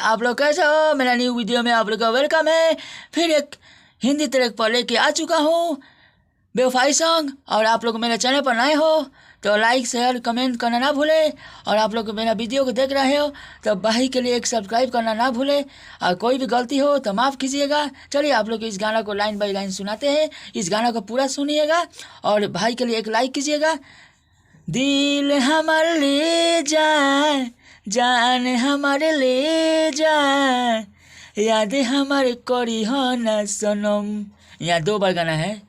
आप लोग कैसे हो? मेरा न्यू वीडियो में आप लोग का वेलकम है। फिर एक हिंदी ट्रैक पर लेके आ चुका हूँ, बेवफाई सॉन्ग। और आप लोग मेरे चैनल पर नए हो तो लाइक शेयर कमेंट करना ना भूले। और आप लोग मेरा वीडियो को देख रहे हो तो भाई के लिए एक सब्सक्राइब करना ना भूले। और कोई भी गलती हो तो माफ़ कीजिएगा। चलिए आप लोग इस गाना को लाइन बाई लाइन सुनाते हैं। इस गाना को पूरा सुनिएगा और भाई के लिए एक लाइक कीजिएगा। दिल हमारे ले जाए, जान हमारे ले जाए, यादें हमारे करी हो ना सनम। यहाँ 2 बार गाना है,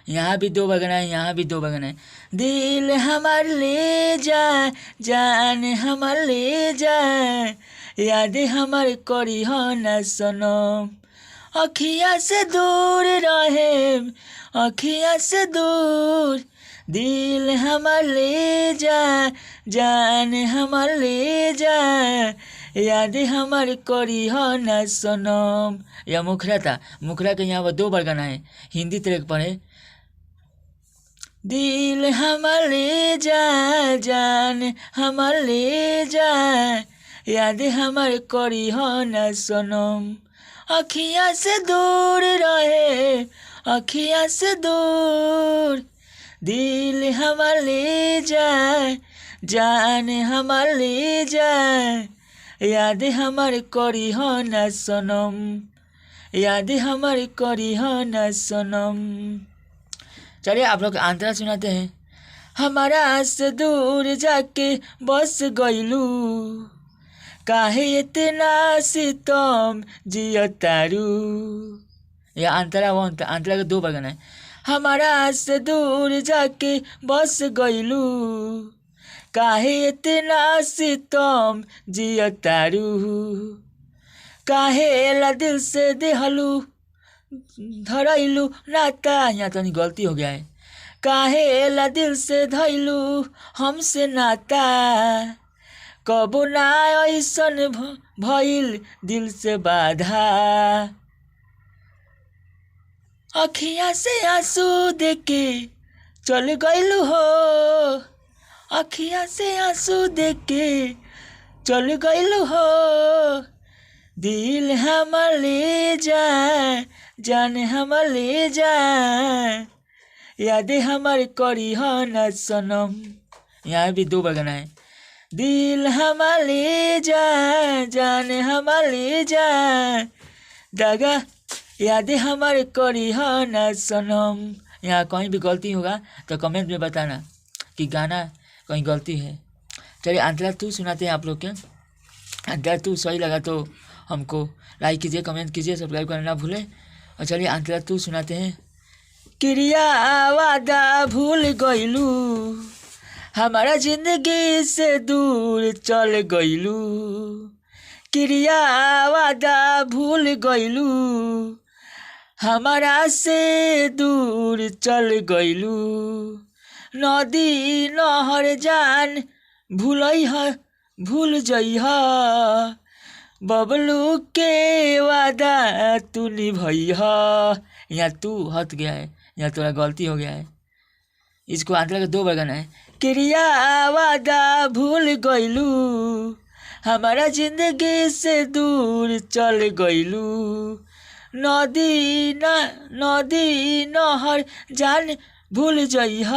यहाँ भी 2 बार गाना है, यहाँ भी 2 बार गाना है। दिल हमारे ले जाए, जान हमारे ले जाए, यादें हमारे करी हो ना सनम। अखियाँ से दूर रहे, अखियाँ से दूर, दिल हमार ले जा, जान हमार ले जा, याद हमार करी हो ना सनम। यह मुखरा था, मुखरा के यहाँ 2 बार गाना है, हिंदी ट्रैक पर है। दिल हमार ले जा, जान हमार ले जा, याद हमार करी हो ना सनम। अखियाँ से दूर रहे, अखियाँ से दूर, दिल हमार ले जाए, जान हमार ले जाए, याद हमार करी हो ना सनम, याद हमार करी हो ना सनम। चलिए आप लोग आंतरा सुनाते हैं। हमारा से दूर जाके बस गइलू, काहे इतना सितम जियतारू। यह आंतरा 1 था, आंतरा के 2 बार गाना है। हमारा से दूर जाके बस गइलू, काहे इतना सितम जियतारू, काहे ला दिल से देहलू धरैलू नाता। यहाँ तो नहीं गलती हो गया है। काहे ला दिल से धैलू हमसे नाता, कबो ना ऐसन भइल दिल से बाधा। अखियाँ से आंसू देके चल गइलू हो, अखियाँ से आंसू देके चल गइलू हो, दिल हमार ले जाए, जान हमार ले जाए, यादें हमार करी हो ना सनम। यहाँ भी 2 बार गाना है। दिल हमार ले जाए, जान हमार ले जाए, दागा यादें हमारे करी हो ना सनम। यहाँ कहीं भी गलती होगा तो कमेंट में बताना कि गाना कहीं गलती है। चलिए अंतरा 2 सुनाते हैं आप लोग के। अंतरा 2 सही लगा तो हमको लाइक कीजिए, कमेंट कीजिए, सब्सक्राइब करना ना भूलें। और चलिए अंतरा 2 सुनाते हैं। क्रिया वादा भूल गइलू, हमारा जिंदगी से दूर चल गइलू, क्रिया वादा भूल गइलू, हमारा से दूर चल गइलू, नदी नहर जान भूल जइह, बबलू के वादा तू निभइह। यहाँ तू हट गया है, यहाँ थोड़ा गलती हो गया है। इसको आंतरा के 2 बार गाना है। क्रिया वादा भूल गइलू, हमारा जिंदगी से दूर चल गइलू, नदी नहर जान भूल जइह,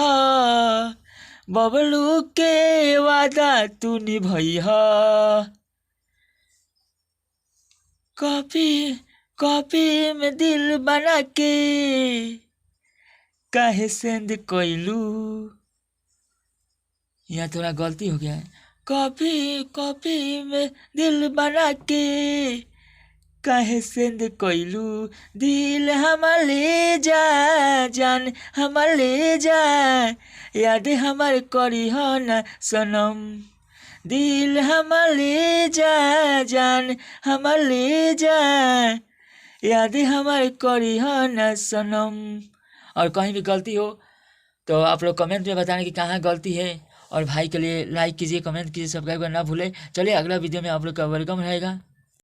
बबलू के वादा तू निभइह। कॉपी में दिल बना के काहे सेंड कइलू। यहाँ थोड़ा गलती हो गया है। कॉपी में दिल बना के काहे सेंड कइलू, दिल हमार ले जा, जान हमार ले जा, याद हमार करी हो ना सनम। दिल हमार ले जा, जान हमार ले जा, याद हमार करी हो ना सनम। और कहीं भी गलती हो तो आप लोग कमेंट में बताना कि कहाँ गलती है। और भाई के लिए लाइक कीजिए, कमेंट कीजिए, सब्सक्राइब करना ना भूलें। चलिए अगला वीडियो में आप लोग का वेलकम रहेगा।